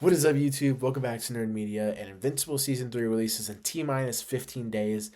What is up, YouTube? Welcome back to Nerd Media. And Invincible Season 3 releases in T minus 15 days.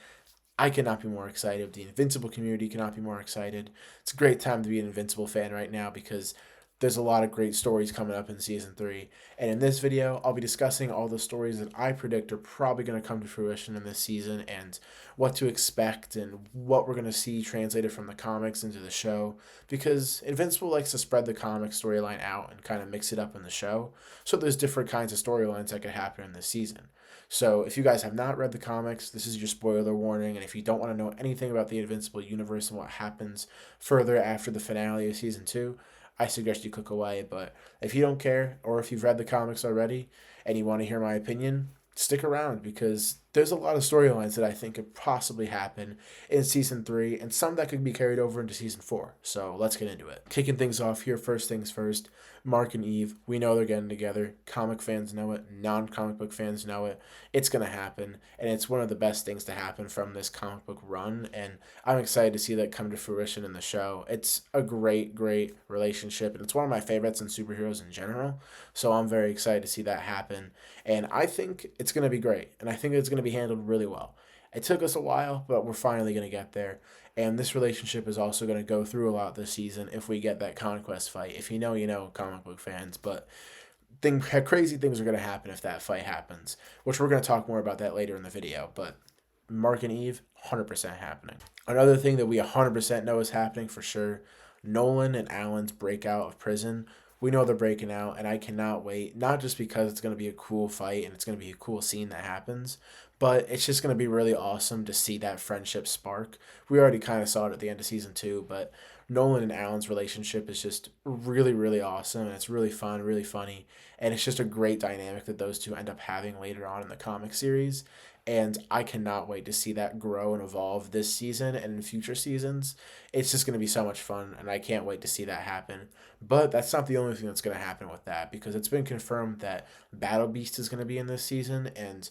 I cannot be more excited. The Invincible community cannot be more excited. It's a great time to be an Invincible fan right now because there's a lot of great stories coming up in Season 3. And in this video, I'll be discussing all the stories that I predict are probably going to come to fruition in this season and what to expect and what we're going to see translated from the comics into the show. Because Invincible likes to spread the comic storyline out and kind of mix it up in the show. So there's different kinds of storylines that could happen in this season. So if you guys have not read the comics, this is your spoiler warning. And if you don't want to know anything about the Invincible universe and what happens further after the finale of season 2, I suggest you click away. But if you don't care, or if you've read the comics already and you want to hear my opinion, stick around because there's a lot of storylines that I think could possibly happen in season 3 and some that could be carried over into season 4. So let's get into it. Kicking things off here, first things first, Mark and Eve, we know they're getting together. Comic fans know it, non-comic book fans know it. It's going to happen, and it's one of the best things to happen from this comic book run, and I'm excited to see that come to fruition in the show. It's a great, great relationship, and it's one of my favorites in superheroes in general, so I'm very excited to see that happen, and I think it's going to be great, and I think it's going to be handled really well. It took us a while, but we're finally going to get there. And this relationship is also going to go through a lot this season if we get that Conquest fight. If you know, you know, comic book fans. But crazy things are going to happen if that fight happens, which we're going to talk more about that later in the video. But Mark and Eve, 100% happening. Another thing that we 100% know is happening for sure, Nolan and Alan's breakout of prison. We know they're breaking out, and I cannot wait. Not just because it's going to be a cool fight and it's going to be a cool scene that happens, but it's just going to be really awesome to see that friendship spark. We already kind of saw it at the end of season 2, but Nolan and Alan's relationship is just really, really awesome, and it's really fun, really funny, and it's just a great dynamic that those two end up having later on in the comic series. And I cannot wait to see that grow and evolve this season and in future seasons. It's just going to be so much fun, and I can't wait to see that happen. But that's not the only thing that's going to happen with that, because it's been confirmed that Battle Beast is going to be in this season, and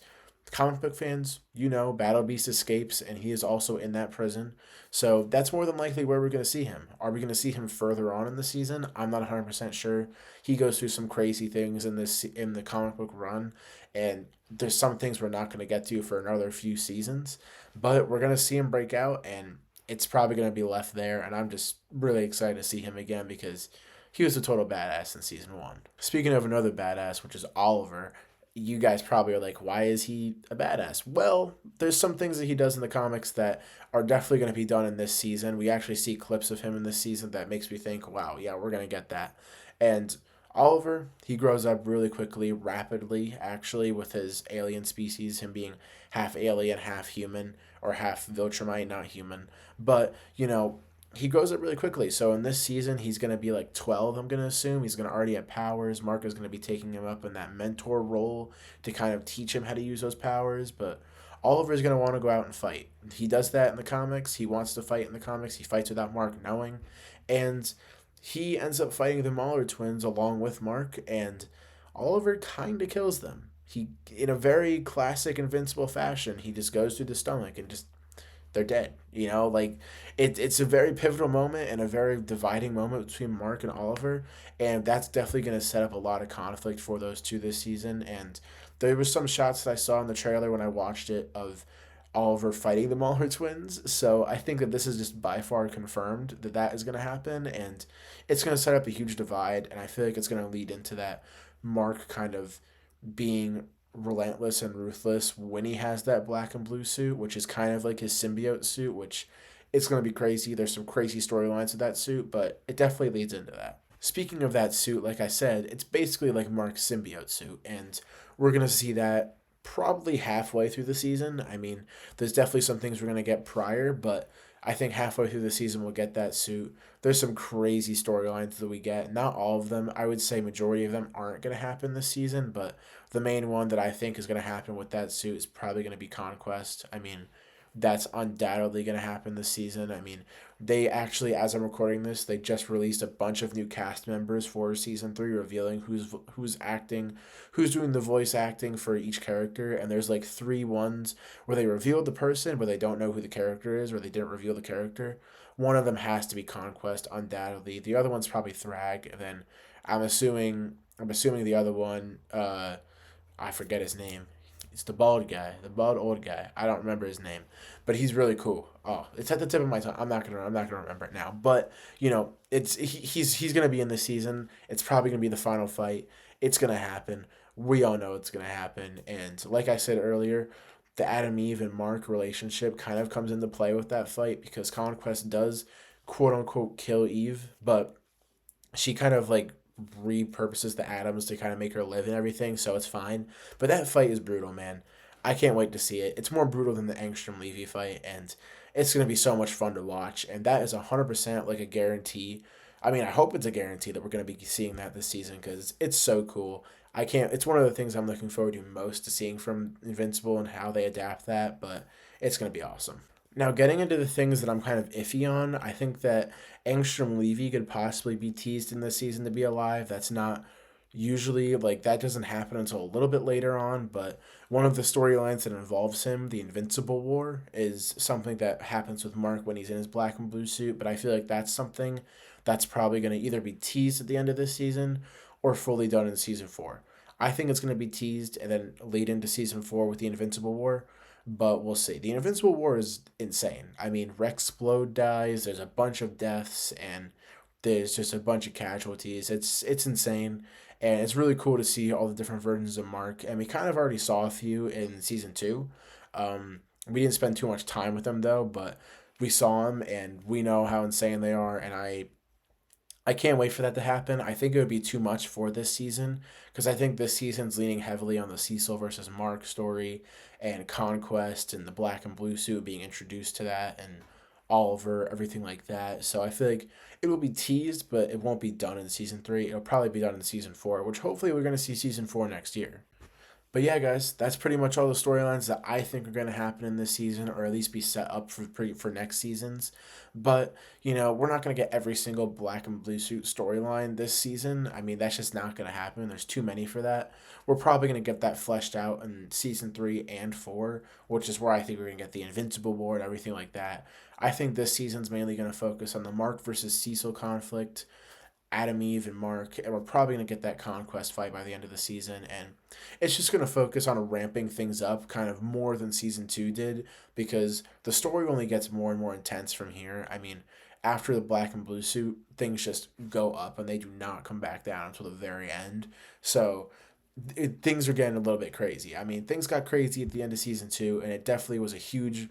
comic book fans, you know, Battle Beast escapes and he is also in that prison. So that's more than likely where we're going to see him. Are we going to see him further on in the season? I'm not 100% sure. He goes through some crazy things in the comic book run, and there's some things we're not going to get to for another few seasons, but we're going to see him break out, and it's probably going to be left there, and I'm just really excited to see him again because he was a total badass in season 1. Speaking of another badass, which is Oliver, you guys probably are like, why is he a badass? Well, there's some things that he does in the comics that are definitely going to be done in this season. We actually see clips of him in this season that makes me think, wow, yeah, we're going to get that. And Oliver, he grows up really quickly, rapidly, actually, with his alien species, him being half alien, half human, or half Viltrumite, not human. But, you know, he grows up really quickly. So in this season, he's going to be like 12, I'm going to assume. He's going to already have powers. Mark is going to be taking him up in that mentor role to kind of teach him how to use those powers. But Oliver is going to want to go out and fight. He does that in the comics. He wants to fight in the comics. He fights without Mark knowing. And he ends up fighting the Mauler twins along with Mark. And Oliver kind of kills them. He, in a very classic Invincible fashion, he just goes through the stomach and just they're dead. You know, like it's a very pivotal moment and a very dividing moment between Mark and Oliver, and that's definitely going to set up a lot of conflict for those two this season. And there was some shots that I saw in the trailer when I watched it of Oliver fighting the Mauler twins. So I think that this is just by far confirmed that that is going to happen, and it's going to set up a huge divide. And I feel like it's going to lead into that Mark kind of being relentless and ruthless when he has that black and blue suit, which is kind of like his symbiote suit, which it's going to be crazy. There's some crazy storylines with that suit, but it definitely leads into that. Speaking of that suit, like I said, it's basically like Mark's symbiote suit, and we're going to see that probably halfway through the season. I mean, there's definitely some things we're going to get prior, but I think halfway through the season we'll get that suit. There's some crazy storylines that we get. Not all of them. I would say majority of them aren't going to happen this season, but the main one that I think is going to happen with that suit is probably going to be Conquest. I mean, that's undoubtedly going to happen this season. I mean, they actually, as I'm recording this, they just released a bunch of new cast members for season 3, revealing who's acting, who's doing the voice acting for each character. And there's like 3 ones where they revealed the person, but they don't know who the character is, or they didn't reveal the character. One of them has to be Conquest, undoubtedly. The other one's probably Thrag, and then I'm assuming I'm assuming the other one, I forget his name. It's the bald guy, the bald old guy. I don't remember his name, but he's really cool. Oh, it's at the tip of my tongue. I'm not gonna remember it now. But he's gonna be in this season. It's probably gonna be the final fight. It's gonna happen. We all know it's gonna happen. And like I said earlier, the Adam Eve and Mark relationship kind of comes into play with that fight because Conquest does quote unquote kill Eve, but she kind of like repurposes the atoms to kind of make her live and everything, so it's fine. But that fight is brutal, man. I can't wait to see it. It's more brutal than the Angstrom Levy fight, and it's gonna be so much fun to watch. And that is 100% like a guarantee. I mean, I hope it's a guarantee that we're gonna be seeing that this season because it's so cool. I can't. It's one of the things I'm looking forward to most to seeing from Invincible and how they adapt that. But it's gonna be awesome. Now, getting into the things that I'm kind of iffy on, I think that Angstrom Levy could possibly be teased in this season to be alive. That's not usually like that doesn't happen until a little bit later on, but one of the storylines that involves him, the Invincible War, is something that happens with Mark when he's in his black and blue suit, but I feel like that's something that's probably going to either be teased at the end of this season or fully done in season 4. I think it's going to be teased and then lead into season 4 with the Invincible War, but we'll see. The Invincible War is insane. I mean, Rexplode dies. There's a bunch of deaths, and there's just a bunch of casualties. It's insane, and it's really cool to see all the different versions of Mark. And we kind of already saw a few in season 2. We didn't spend too much time with them though, but we saw them, and we know how insane they are. And I can't wait for that to happen. I think it would be too much for this season because I think this season's leaning heavily on the Cecil versus Mark story and Conquest and the black and blue suit being introduced to that and Oliver, everything like that. So I feel like it will be teased, but it won't be done in season 3. It'll probably be done in season 4, which hopefully we're going to see season 4 next year. But yeah, guys, that's pretty much all the storylines that I think are going to happen in this season, or at least be set up for next seasons. But we're not going to get every single black and blue suit storyline this season. I mean, that's just not going to happen. There's too many for that. We're probably going to get that fleshed out in season 3 and 4, which is where I think we're going to get the Invincible War and everything like that. I think this season's mainly going to focus on the Mark versus Cecil conflict, Adam Eve and Mark, and we're probably gonna get that Conquest fight by the end of the season, and it's just gonna focus on ramping things up kind of more than season 2 did, because the story only gets more and more intense from here. I mean, after the black and blue suit, things just go up and they do not come back down until the very end. So things are getting a little bit crazy. I mean, things got crazy at the end of season 2, and it definitely was a huge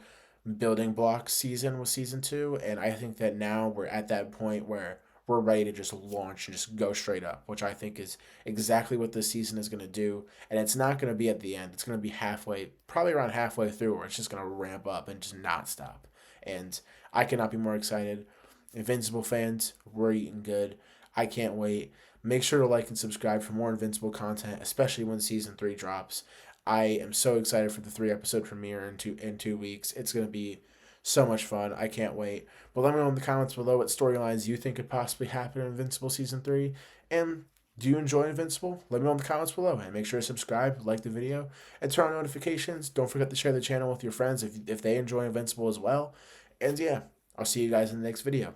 building block season with season 2, and I think that now we're at that point where we're ready to just launch and just go straight up, which I think is exactly what this season is going to do. And it's not going to be at the end. It's going to be halfway, probably around halfway through, where it's just going to ramp up and just not stop. And I cannot be more excited. Invincible fans, we're eating good. I can't wait. Make sure to like and subscribe for more Invincible content, especially when season 3 drops. I am so excited for the 3 episode premiere in 2 weeks. It's going to be so much fun. I can't wait. But let me know in the comments below what storylines you think could possibly happen in Invincible Season 3. And do you enjoy Invincible? Let me know in the comments below. And make sure to subscribe, like the video, and turn on notifications. Don't forget to share the channel with your friends if they enjoy Invincible as well. And yeah, I'll see you guys in the next video.